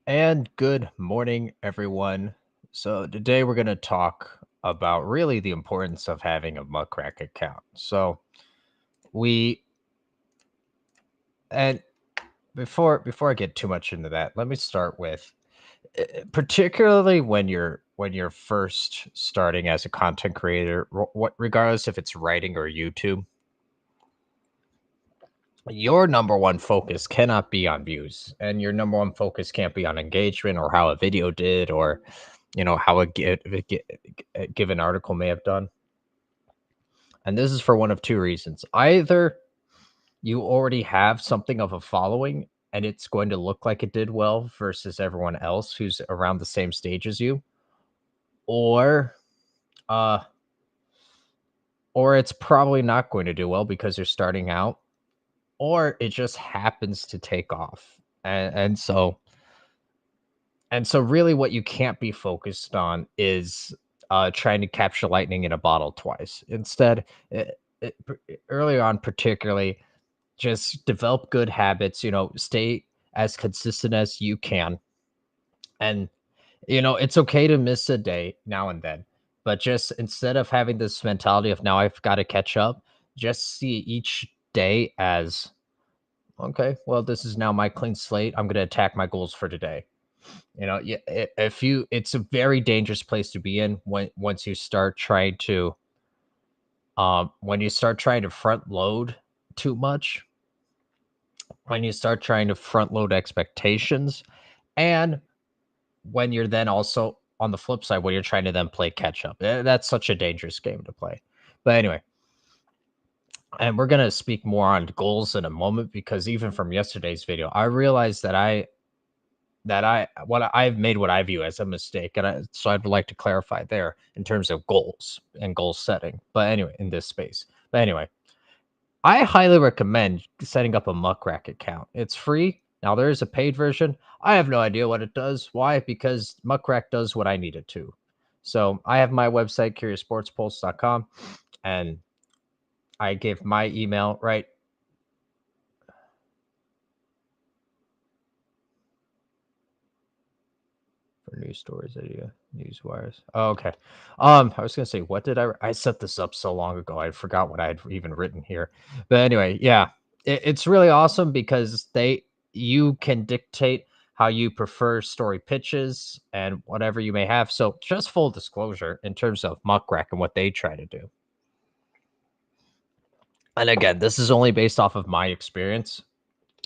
And good morning, everyone. So, today we're going to talk about really the importance of having a Muck Rack account. We and before I get too much into that, let me start with particularly when you're first starting as a content creator, what regardless if it's writing or YouTube, your number one focus cannot be on views, and your number one focus can't be on engagement or how a video did, or how a given article may have done. And this is for one of two reasons: either you already have something of a following and it's going to look like it did well versus everyone else who's around the same stage as you, or uh or it's probably not going to do well because you're starting out, or it just happens to take off. And so really what you can't be focused on is trying to capture lightning in a bottle twice. Instead, early on, particularly, just develop good habits, stay as consistent as you can. And, it's okay to miss a day now and then, but just instead of having this mentality of now I've got to catch up, just see each day as okay, well, this is now my clean slate. I'm going to attack my goals for today. Yeah, if you, it's a very dangerous place to be in once you start trying to, when you start trying to front load too much, when you start trying to front load expectations, and when you're then also on the flip side, when you're trying to then play catch up. That's such a dangerous game to play. But anyway, and we're going to speak more on goals in a moment, because even from yesterday's video, I realized I've made what I view as a mistake, and so I'd like to clarify there in terms of goals and goal setting. But anyway, in this space. But anyway, I highly recommend setting up a Muck Rack account. It's free. Now there is a paid version. I have no idea what it does. Why? Because Muck Rack does what I need it to. So I have my website, CuriousSportsPulse.com, and I give my email right. For news stories, idea, news wires. Oh, okay. I was gonna say, what did I set this up so long ago? I forgot what I had even written here. But anyway, yeah, it's really awesome because you can dictate how you prefer story pitches and whatever you may have. So just full disclosure in terms of Muck Rack and what they try to do. And again, this is only based off of my experience.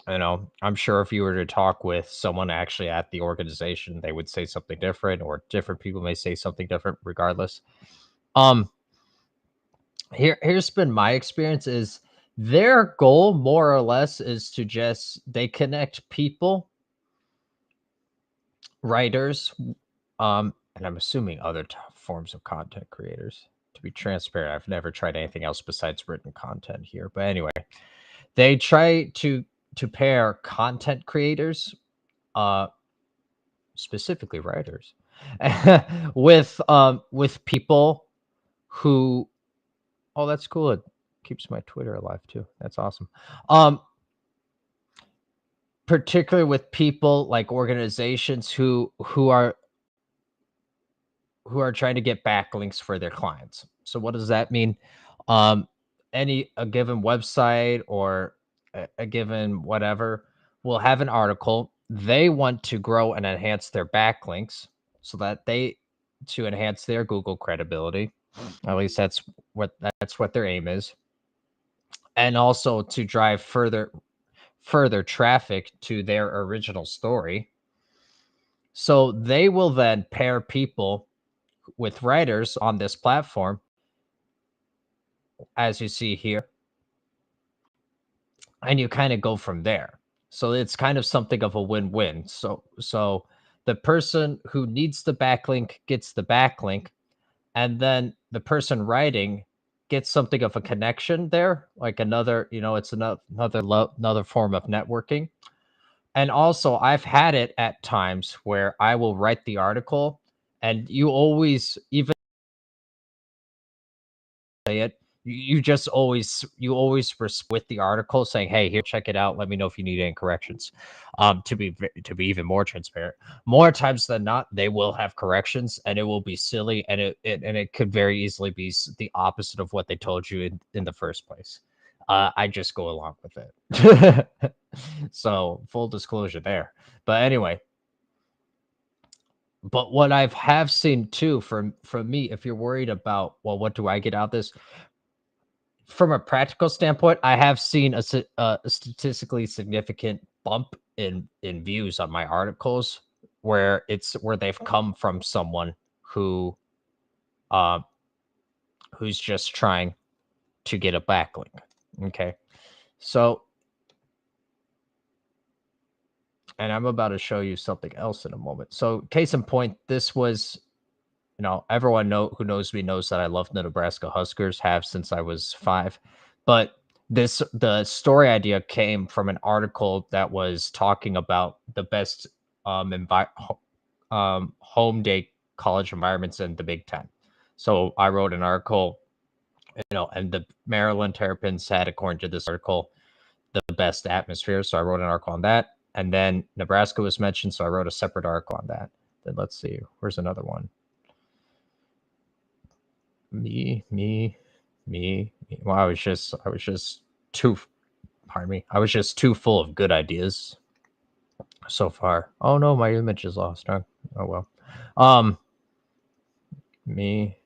I'm sure if you were to talk with someone actually at the organization, they would say something different, or different people may say something different regardless. Um, here's been my experience: is their goal more or less is to just they connect people, writers, and I'm assuming other forms of content creators. To be transparent, I've never tried anything else besides written content here. But anyway, they try to pair content creators, uh specifically writers, with people who, oh, that's cool, it keeps my Twitter alive too, that's awesome. um Particularly with people like organizations who are trying to get backlinks for their clients. So what does that mean? um a given website or a given whatever will have an article. They want to grow and enhance their backlinks so that they to enhance their Google credibility. At least that's what their aim is. And also to drive further traffic to their original story. So they will then pair people with writers on this platform, as you see here, and you kind of go from there. So it's kind of something of a win-win. So the person who needs the backlink gets the backlink, and then the person writing gets something of a connection there, like another, it's another form of networking. And also, I've had it at times where I will write the article, and you always, even say it, You always with the article saying, "Hey, here, check it out. Let me know if you need any corrections." To be even more transparent, more times than not, they will have corrections, and it will be silly, and it could very easily be the opposite of what they told you in the first place. I just go along with it. So full disclosure there. But anyway, but what I've have seen too from me, if you're worried about, well, what do I get out of this? From a practical standpoint, I have seen a statistically significant bump in views on my articles where they've come from someone who uh, who's just trying to get a backlink. Okay, so and I'm about to show you something else in a moment. So case in point, this was, everyone who knows me knows that I love the Nebraska Huskers, have since I was 5. But the story idea came from an article that was talking about the best home day college environments in the Big Ten. So I wrote an article, and the Maryland Terrapins had, according to this article, the best atmosphere. So I wrote an article on that. And then Nebraska was mentioned, so I wrote a separate article on that. Then let's see, where's another one? Me. Well, I was just too, pardon me. I was just too full of good ideas so far. Oh no, my image is lost. Huh? Oh well. Um, me.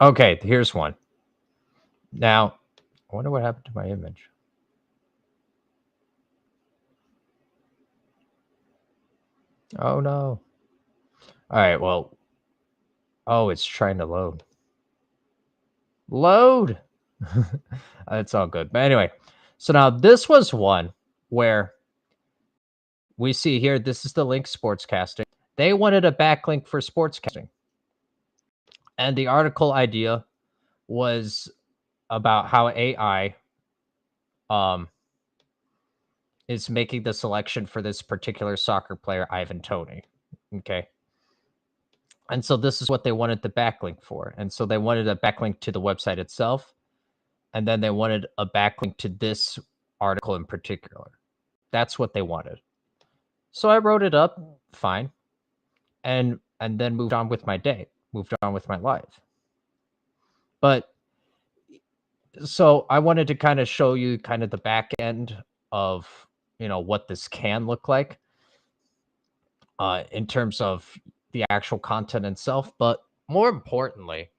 Okay, here's one. Now, I wonder what happened to my image. Oh no. All right, well, oh, it's trying to load. Load. It's all good. But anyway, so now this was one where we see here, this is the link sportscasting. They wanted a backlink for sportscasting. And the article idea was about how AI um, is making the selection for this particular soccer player, Ivan Toney. Okay. And so this is what they wanted the backlink for. And so they wanted a backlink to the website itself. And then they wanted a backlink to this article in particular. That's what they wanted. So I wrote it up, fine, and then moved on with my day, moved on with my life. But so I wanted to kind of show you kind of the back end of, what this can look like in terms of the actual content itself. But more importantly,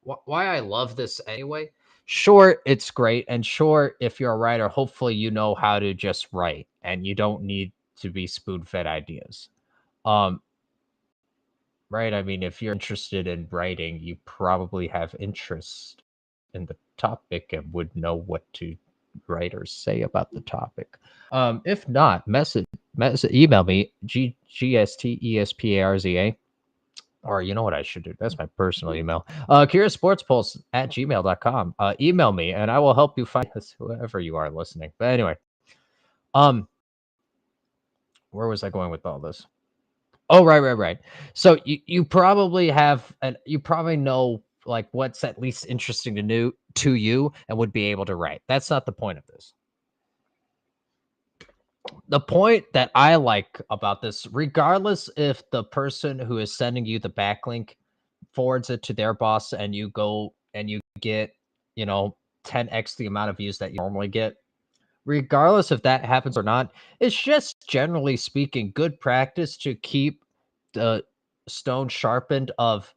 why I love this anyway. Sure, it's great, and sure, if you're a writer, hopefully you know how to just write, and you don't need to be spoon-fed ideas. Um, right? I mean, if you're interested in writing, you probably have interest in the topic and would know what to write or say about the topic. If not, email me GSTESPARZA. Or you know what I should do? That's my personal email. CuriousSportsPulse at gmail.com. Email me and I will help you find this, whoever you are listening. But anyway, um, where was I going with all this? Oh, right. So you probably have, and you probably know like what's at least interesting to you and would be able to write. That's not the point of this. The point that I like about this, regardless if the person who is sending you the backlink forwards it to their boss and you go and you get, 10x the amount of views that you normally get, regardless if that happens or not, it's just generally speaking good practice to keep the stone sharpened of,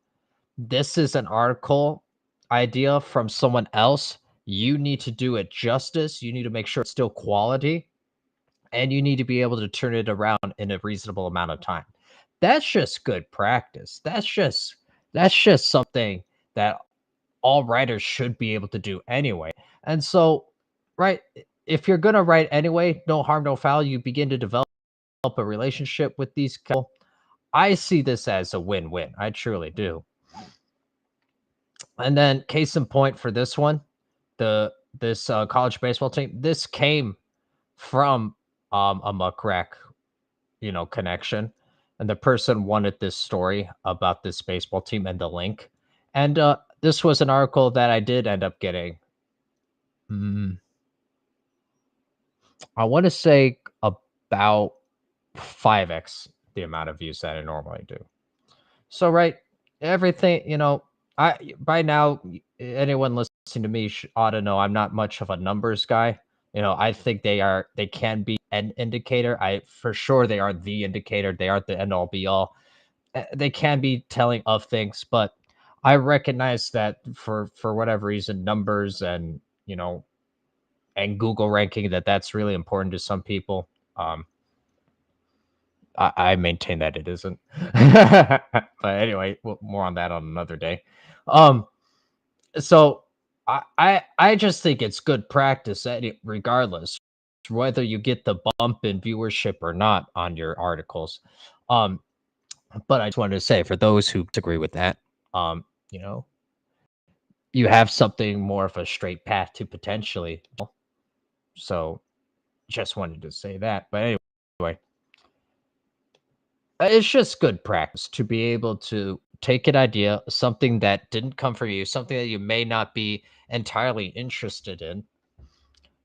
this is an article idea from someone else. You need to do it justice. You need to make sure it's still quality, and you need to be able to turn it around in a reasonable amount of time. That's just good practice. That's just something that all writers should be able to do anyway. And so, right, if you're going to write anyway, no harm, no foul, you begin to develop a relationship with these people. I see this as a win-win. I truly do. And then case in point for this one, this college baseball team, this came from a Muck Rack, connection. And the person wanted this story about this baseball team and the link. And this was an article that I did end up getting. Mm, I want to say about 5x the amount of views that I normally do. So, right, everything, I by now, anyone listening to me ought to know I'm not much of a numbers guy. I think they can be an indicator. I for sure they are the indicator. They aren't the end all be all. They can be telling of things, but I recognize that for whatever reason, numbers and Google ranking that's really important to some people. Um, I maintain that it isn't. But anyway, more on that on another day. Um, so I just think it's good practice regardless, whether you get the bump in viewership or not on your articles. Um, but I just wanted to say for those who disagree with that, um, you know, you have something more of a straight path to potentially. So just wanted to say that. But anyway, it's just good practice to be able to take an idea, something that didn't come from you, something that you may not be entirely interested in,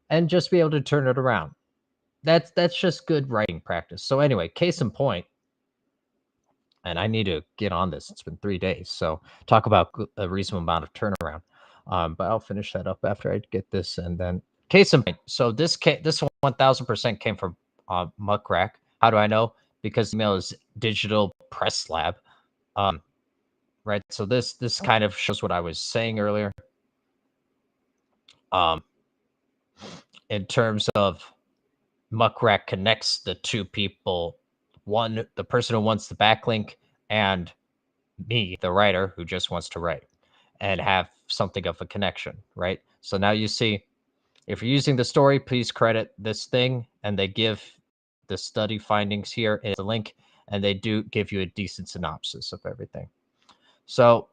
and just be able to turn it around. That's just good writing practice. So anyway, case in point, and I need to get on this. It's been 3 days, so talk about a reasonable amount of turnaround. But I'll finish that up after I get this, and then case in point. So this 1000% came from Muck Rack. How do I know? Because the email is Digital Press Lab. Um, right. So this kind of shows what I was saying earlier. Um, in terms of Muck Rack connects the two people, one the person who wants the backlink and me, the writer who just wants to write and have something of a connection, right? So now you see if you're using the story, please credit this thing, and they give the study findings here in the link, and they do give you a decent synopsis of everything. So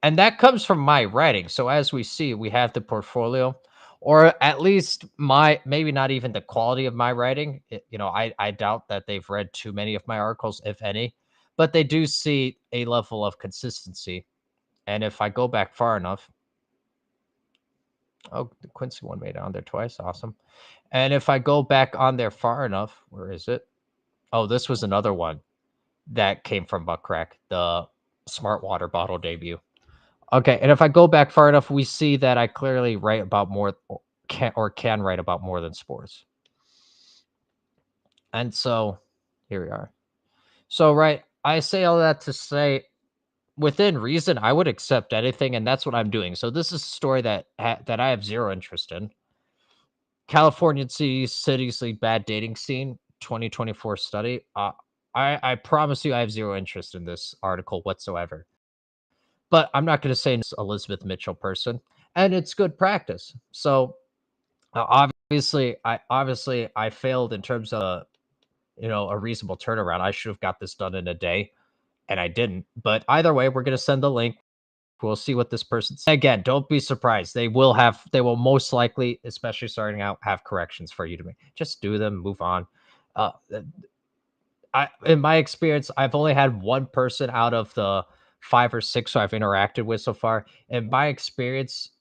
and that comes from my writing. So as we see, we have the portfolio, or at least my maybe not even the quality of my writing. I doubt that they've read too many of my articles, if any, but they do see a level of consistency. And if I go back far enough, oh, the Quincy one made it on there twice. Awesome. And if I go back on there far enough, where is it? Oh, this was another one that came from Muck Rack, the smart water bottle debut. Okay, and if I go back far enough, we see that I clearly write about more can write about more than sports. And so here we are. So right, I say all that to say within reason, I would accept anything, and that's what I'm doing. So this is a story that I have zero interest in. California cities lead bad dating scene 2024 study. I promise you, I have zero interest in this article whatsoever. But I'm not going to say it's Elizabeth Mitchell person, and it's good practice. So obviously I failed in terms of a reasonable turnaround. I should have got this done in a day, and I didn't. But either way, we're going to send the link. We'll see what this person again. Don't be surprised. They will most likely, especially starting out, have corrections for you to make. Just do them, move on. Uh, in my experience, I've only had one person out of the 5 or 6 I've interacted with so far. In my experience,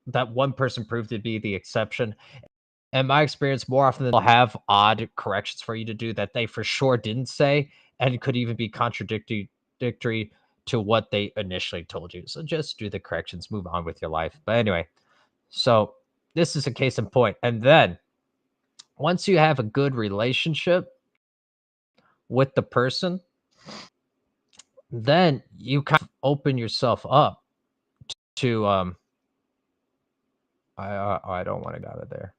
that one person proved to be the exception. In my experience, more often than they'll have odd corrections for you to do that they for sure didn't say and could even be contradictory to what they initially told you. So just do the corrections, move on with your life. But anyway, so this is a case in point. And then once you have a good relationship with the person, then you kind of open yourself up to I don't want to go out of there.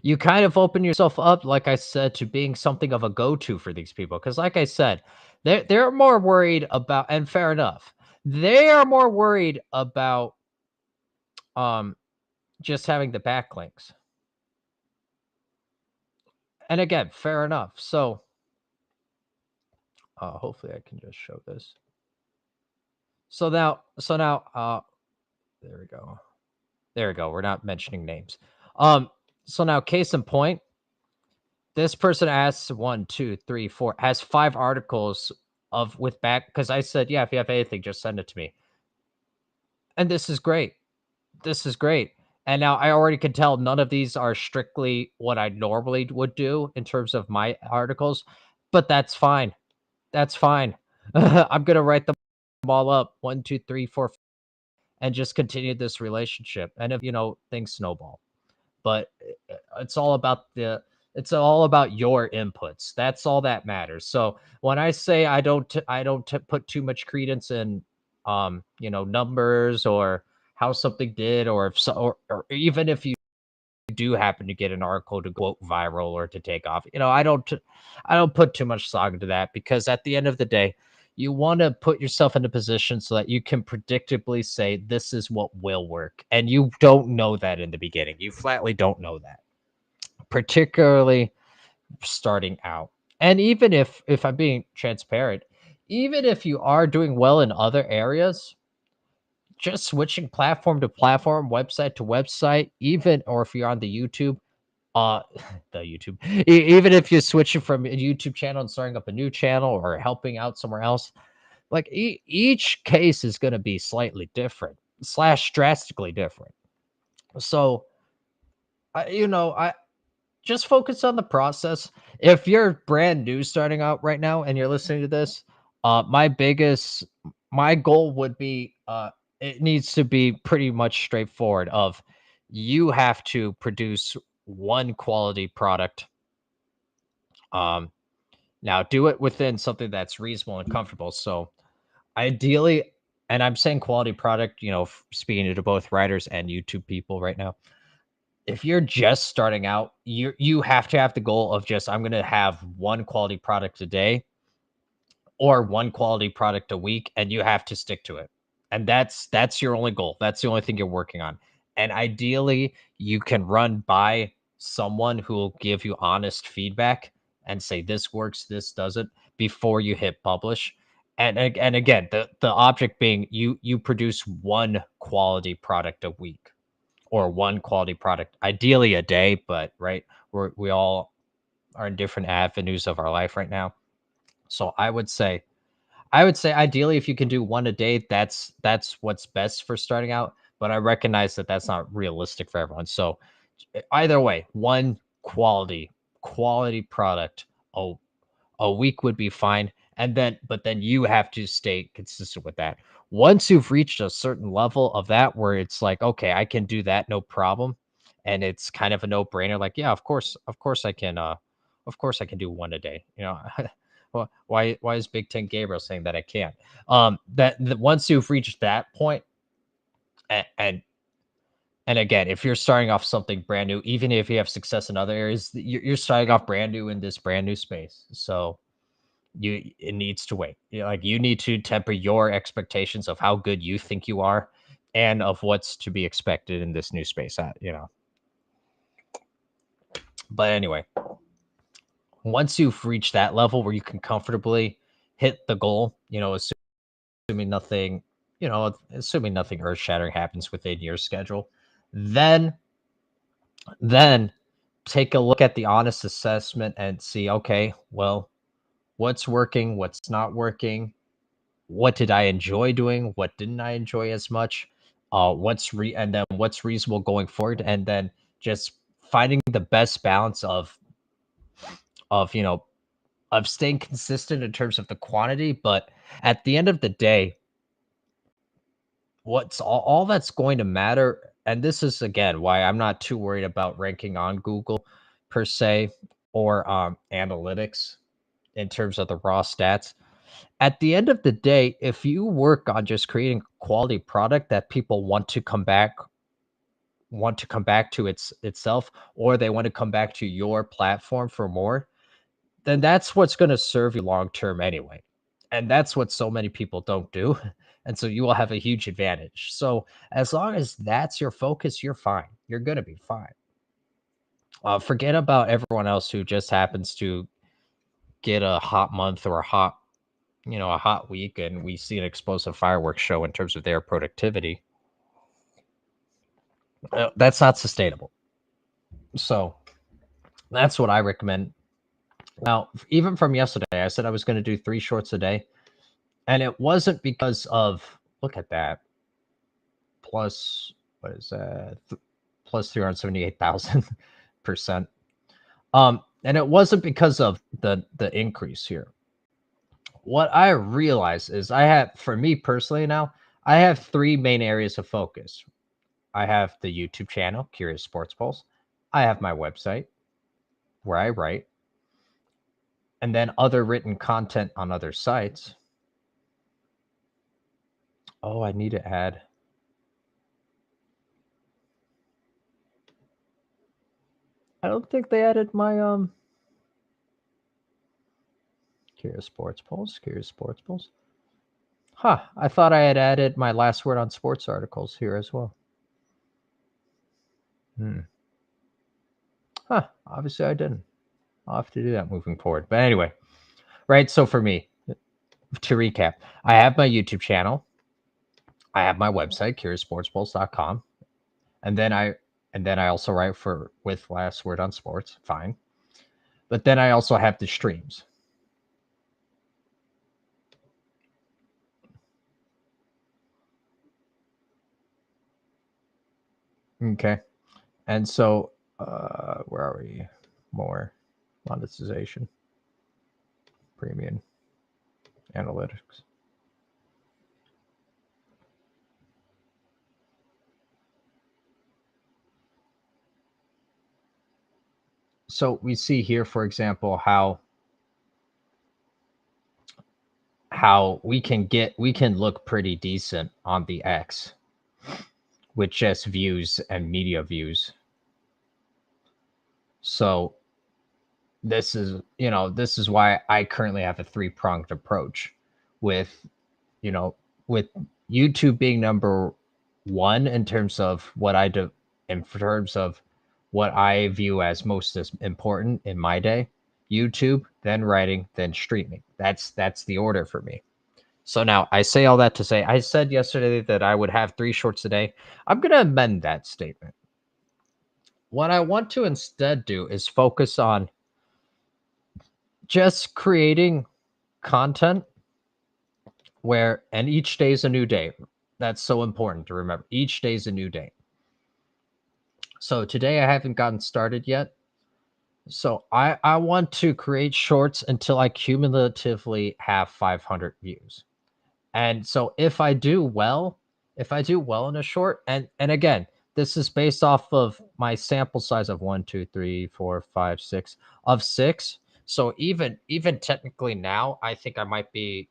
You kind of open yourself up, like I said, to being something of a go-to for these people. Because, like I said, they're more worried about, and fair enough, they are more worried about um just having the backlinks. And again, fair enough. So hopefully I can just show this. So now, there we go. There we go. We're not mentioning names. So now, case in point, this person asks 1, 2, 3, 4 has 5 articles of with back, because I said, yeah, if you have anything, just send it to me. And this is great. This is great. And now I already can tell none of these are strictly what I normally would do in terms of my articles, but that's fine. That's fine. I'm gonna write them all up, 1, 2, 3, 4, and just continue this relationship. And if things snowball, but it's all about your inputs. That's all that matters. So when I say I don't put too much credence in numbers or how something did, or if so, or even if you do happen to get an article to go viral or to take off, I don't put too much stock into that, because at the end of the day, you want to put yourself in a position so that you can predictably say this is what will work, and you don't know that in the beginning. You flatly don't know that, particularly starting out. And even if I'm being transparent, even if you are doing well in other areas, just switching platform to platform, website to website, even, or if you're on the YouTube, uh the YouTube, even if you're switching from a YouTube channel and starting up a new channel or helping out somewhere else, like each case is going to be slightly different slash drastically different. So I just focus on the process. If you're brand new starting out right now and you're listening to this, my goal would be, it needs to be pretty much straightforward of, you have to produce one quality product. Um Now do it within something that's reasonable and comfortable. So ideally, and I'm saying quality product, speaking to both writers and YouTube people right now, if you're just starting out, you have to have the goal of just, I'm going to have one quality product a day or one quality product a week, and you have to stick to it. And that's your only goal. That's the only thing you're working on. And ideally, you can run by someone who will give you honest feedback and say this works, this doesn't, before you hit publish. And again, the object being, you produce one quality product a week, or one quality product ideally a day, but right, we all are in different avenues of our life right now. So I would say ideally, if you can do one a day, that's what's best for starting out. But I recognize that that's not realistic for everyone. So either way, one quality product a week would be fine. But then you have to stay consistent with that. Once you've reached a certain level of that, where it's like, okay, I can do that, no problem, and it's kind of a no brainer. Like, yeah, of course I can, of course I can do one a day. Well, why is Big Ten Gabriel saying that I can't? That once you've reached that point, and again, if you're starting off something brand new, even if you have success in other areas, you're starting off brand new in this brand new space. So it needs to wait. Like, you need to temper your expectations of how good you think you are, and of what's to be. In this new space, but anyway, once you've reached that level where you can comfortably hit the goal, assuming nothing assuming nothing earth shattering happens within your schedule, then then take a look at the honest assessment and see, okay, well, what's working, what's not working, what did I enjoy doing? What didn't I enjoy as much? And then what's reasonable going forward, and then just finding the best balance of of staying consistent in terms of the quantity. But at the end of the day, what's all that's going to matter, and this is again why I'm not too worried about ranking on Google per se, or analytics in terms of the raw stats. At the end of the day, if you work on just creating quality product that people want to come back to itself, or they want to come back to your platform for more, then that's what's going to serve you long term anyway. And that's what so many people don't do. And so you will have a huge advantage. So as long as that's your focus, you're fine. You're going to be fine. Forget about everyone else who just happens to get a hot month or a hot week, and we see an explosive fireworks show in terms of their productivity. That's not sustainable. So that's what I recommend. Now, even from yesterday, I said I was going to do 3 shorts a day. And it wasn't because of, look at that, plus, what is that? Plus 378,000%. And it wasn't because of the increase here. What I realize is for me personally now, I have three main areas of focus. I have the YouTube channel, Curious Sports Pulse. I have my website where I write, and then other written content on other sites. Oh, I need to add. I don't think they added my Curious Sports Pulse, Curious Sports Pulse. Huh, I thought I had added my last word on sports articles here as well. Huh, obviously I didn't. I'll have to do that moving forward. But anyway, right, so for me, to recap, I have my YouTube channel. I have my website, CuriousSportsPulse.com. And then I also write with last word on sports. Fine. But then I also have the streams. Okay. And so where are we? More monetization, premium analytics. So we see here, for example, how we can look pretty decent on the X with just views and media views. So this is why I currently have a three-pronged approach with, you know, with YouTube being number one in terms of what I do, in terms of what I view as most as important in my day. YouTube, then writing, then streaming. That's the order for me. So now I say all that to say, I said yesterday that I would have 3 shorts a day. I'm going to amend that statement. What I want to instead do is focus on just creating content and each day is a new day. That's so important to remember. Each day is a new day. So today I haven't gotten started yet. So I want to create shorts until I cumulatively have 500 views. And so if I do well in a short, and again, this is based off of my sample size of 1, 2, 3, 4, 5, 6 of 6. So even technically now, I think I might be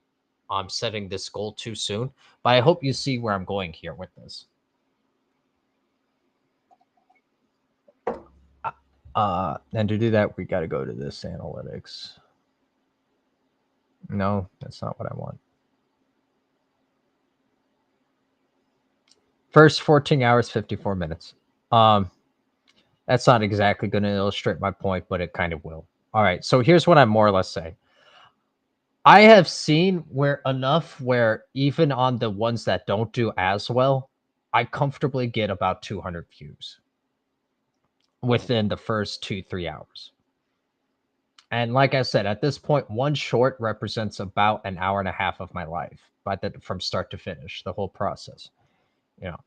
setting this goal too soon. But I hope you see where I'm going here with this. And to do that, we got to go to this analytics. No, that's not what I want. First 14 hours, 54 minutes. That's not exactly going to illustrate my point, but it kind of will. All right. So here's what I'm more or less saying. I have seen where even on the ones that don't do as well, I comfortably get about 200 views within the first 2-3 hours. And like I said, at this point, one short represents about an hour and a half of my life, from start to finish, the whole process. You know,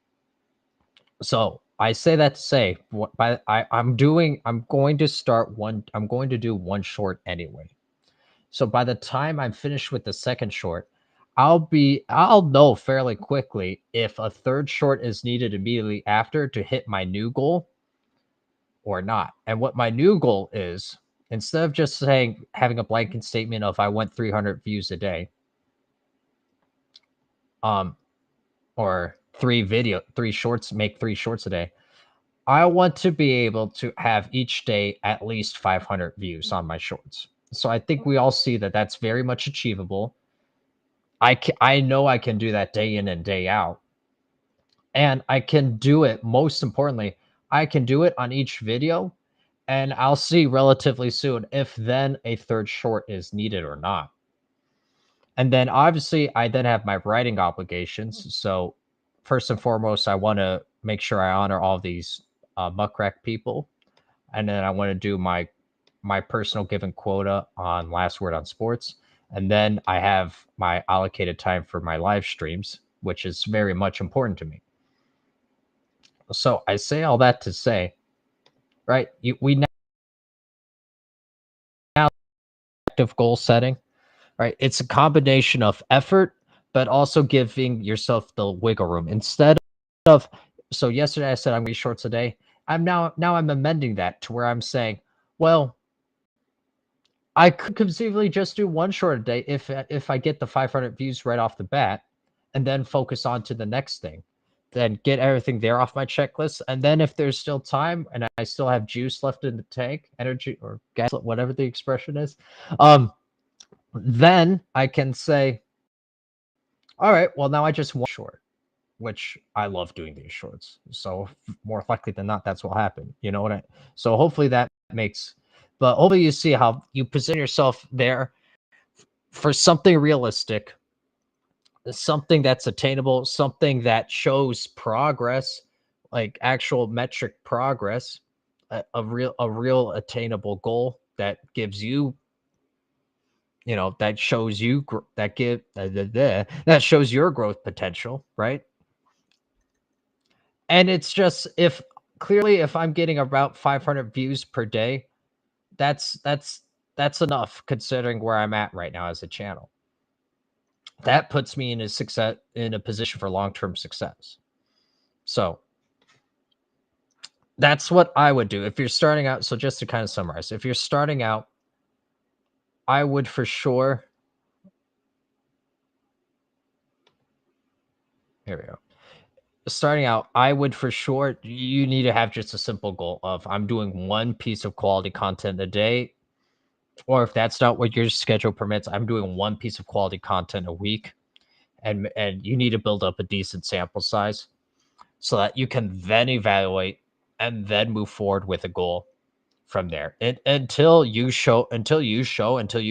so I say that to say, I'm going to do one short anyway. So by the time I'm finished with the second short, I'll know fairly quickly if a third short is needed immediately after to hit my new goal or not. And what my new goal is, instead of just having a blanket statement of I want 300 views a day, or make 3 shorts a day, I want to be able to have each day at least 500 views on my shorts. So I think we all see that that's very much achievable. I know I can do that day in and day out. And I can do it, most importantly, I can do it on each video, and I'll see relatively soon if then a third short is needed or not. And then obviously I then have my writing obligations. So first and foremost, I want to make sure I honor all these Muck Rack people, and then I want to do my personal given quota on last word on sports, And then I have my allocated time for my live streams, which is very much important to me. So I say all that to say, right? We now active goal setting, right? It's a combination of effort, but also giving yourself the wiggle room instead of. So yesterday I said I'm going to be shorts a day. I'm amending that to where I'm saying, well, I could conceivably just do one short a day if I get the 500 views right off the bat, and then focus on to the next thing. Then get everything there off my checklist, and then if there's still time and I still have juice left in the tank, energy or gas, whatever the expression is, then I can say, all right, well now I just want short, which I love doing these shorts. So more likely than not, that's what happened. You know what I? So hopefully that makes. But hopefully you see how you position yourself there for something realistic, something that's attainable, something that shows progress, like actual metric progress, a real attainable goal that gives you, that shows you that shows your growth potential, right? And it's just, if clearly if I'm getting about 500 views per day, that's enough considering where I'm at right now as a channel. That puts me in a position for long-term success. So that's what I would do if you're starting out. So just to kind of summarize, if you're starting out, I would for sure. Here we go. Starting out, I would for sure, you need to have just a simple goal of I'm doing one piece of quality content a day. Or if that's not what your schedule permits, I'm doing one piece of quality content a week. And you need to build up a decent sample size so that you can then evaluate and then move forward with a goal from there. Until you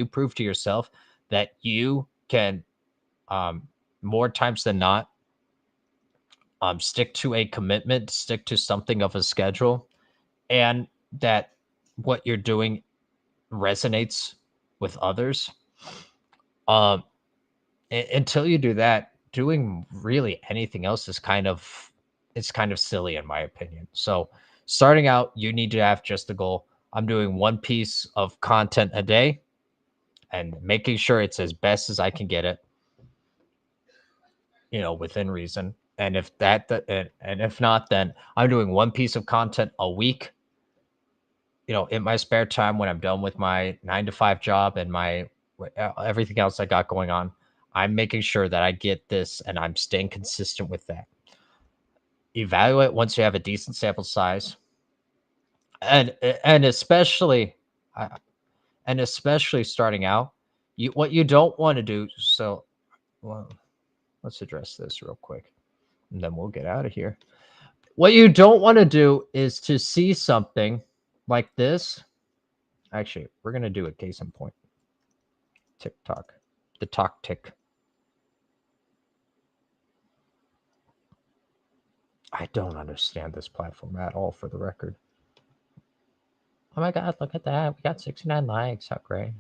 prove to yourself that you can, more times than not, stick to a commitment, stick to something of a schedule, and that what you're doing resonates with others. Um, until you do that, doing really anything else is kind of silly in my opinion. So starting out, you need to have just the goal. I'm doing one piece of content a day and making sure it's as best as I can get it, within reason. And if and if not, then I'm doing one piece of content a week, in my spare time when I'm done with my 9 to 5 job and my everything else I got going on. I'm making sure that I get this and I'm staying consistent with that. Evaluate once you have a decent sample size, and and especially uh, and especially starting out, what you don't want to do. So, well, let's address this real quick, and then we'll get out of here. What you don't want to do is to see something like this. Actually, we're gonna do a case in point. TikTok, the talk tick. I don't understand this platform at all, for the record. Oh my god, look at that. We got 69 likes. How great.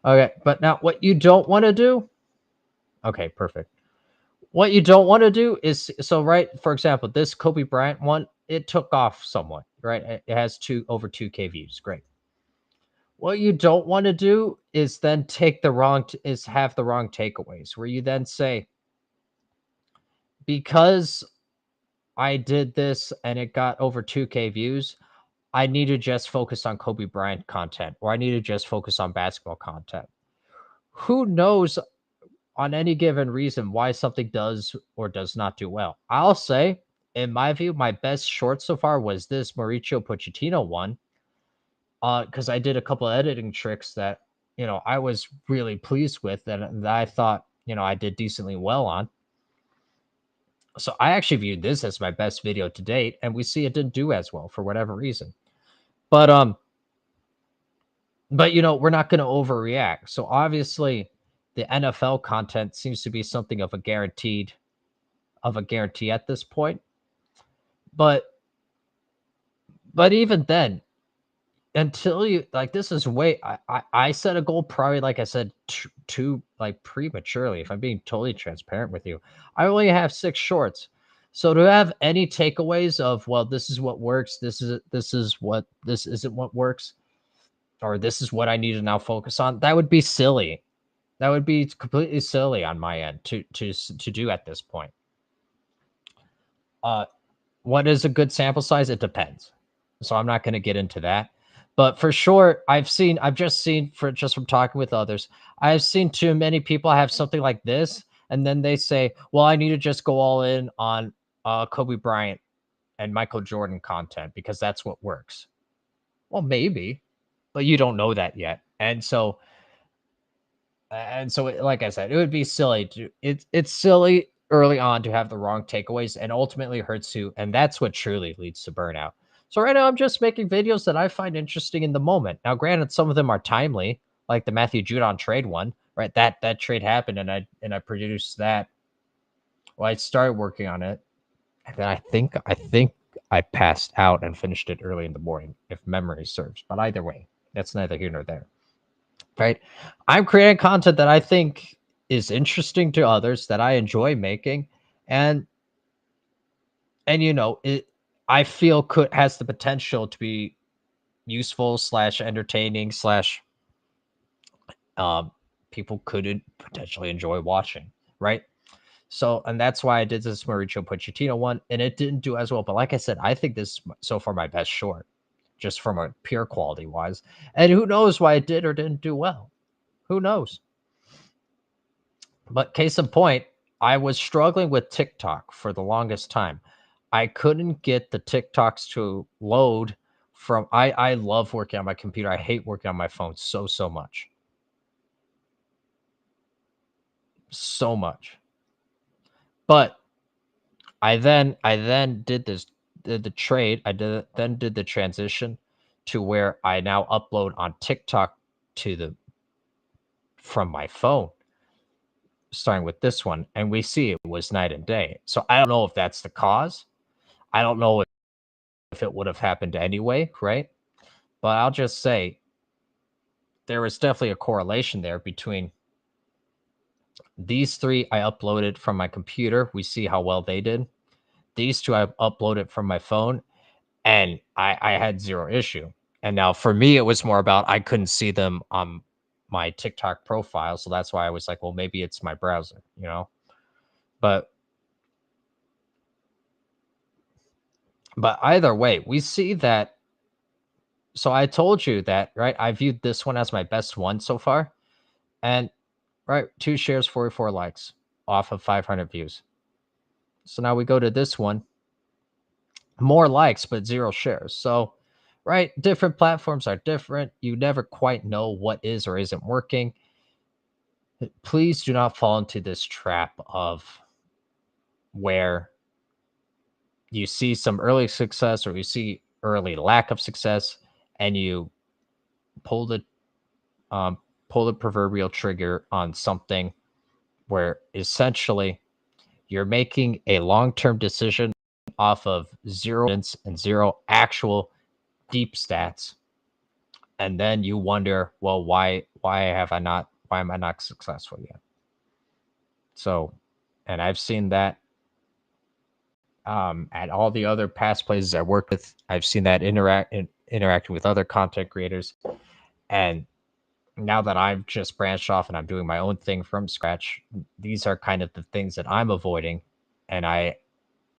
Okay, but now what you don't want to do. Okay, perfect. What you don't want to do is, so right, for example, this Kobe Bryant one, it took off somewhat, right? It has over 2K views. Great. What you don't want to do is then have the wrong takeaways where you then say, because I did this and it got over 2K views, I need to just focus on Kobe Bryant content, or I need to just focus on basketball content. Who knows on any given reason why something does or does not do well? I'll say, in my view, my best short so far was this Mauricio Pochettino one, because I did a couple editing tricks that I was really pleased with, and that I thought I did decently well on. So I actually viewed this as my best video to date, and we see it didn't do as well for whatever reason. But we're not going to overreact. So obviously, the NFL content seems to be something of a guarantee at this point. But even then, until you like this is way I set a goal probably like I said too like prematurely. If I'm being totally transparent with you, I only have 6 shorts. So to have any takeaways of well, this is what works, this isn't what works, or this is what I need to now focus on, that would be silly. That would be completely silly on my end to do at this point. Uh, what is a good sample size? It depends. So I'm not going to get into that. But for sure, I've just seen for just from talking with others, I've seen too many people have something like this, and then they say, "Well, I need to just go all in on Kobe Bryant and Michael Jordan content because that's what works." Well, maybe, but you don't know that yet, like I said, it would be silly to it's silly early on to have the wrong takeaways and ultimately hurts you, and that's what truly leads to burnout. So right now I'm just making videos that I find interesting in the moment. Now, granted, some of them are timely, like the Matthew Judon trade one, right? That trade happened and I produced that. Well, I started working on it, and then I think I passed out and finished it early in the morning, if memory serves. But either way, that's neither here nor there. Right? I'm creating content that I think is interesting to others that I enjoy making, and it I feel could has the potential to be useful slash entertaining slash um people could potentially enjoy watching, right? So, and that's why I did this Mauricio Pochettino one, and it didn't do as well. But like I said, I think this is so far my best short, just from a pure quality wise. And who knows why it did or didn't do well? Who knows? But case in point, I was struggling with TikTok for the longest time. I couldn't get the TikToks to load from I love working on my computer. I hate working on my phone so much. So much. But I then did the trade. Did the transition to where I now upload on TikTok to the from my phone, starting with this one, and we see it was night and day. So I don't know if that's the cause. I don't know if it would have happened anyway, right? But I'll just say there was definitely a correlation there between these three I uploaded from my computer. We see how well they did. These two I uploaded from my phone, and I had zero issue. And now for me, it was more about I couldn't see them on my TikTok profile. So that's why I was like, well, maybe it's my browser, you know? But either way, we see that. So I told you that, right? I viewed this one as my best one so far. And right, 2 shares, 44 likes off of 500 views. So now we go to this one, more likes, but 0 shares. So, right, different platforms are different. You never quite know what is or isn't working. Please do not fall into this trap of where you see some early success or you see early lack of success and you pull the um, pull the proverbial trigger on something where essentially you're making a long-term decision off of 0 evidence and 0 actual deep stats, and then you wonder, well, why am I not successful yet? So, and I've seen that at all the other past places I worked with. I've seen that interacting with other content creators, and now that I've just branched off and I'm doing my own thing from scratch, these are kind of the things that I'm avoiding, and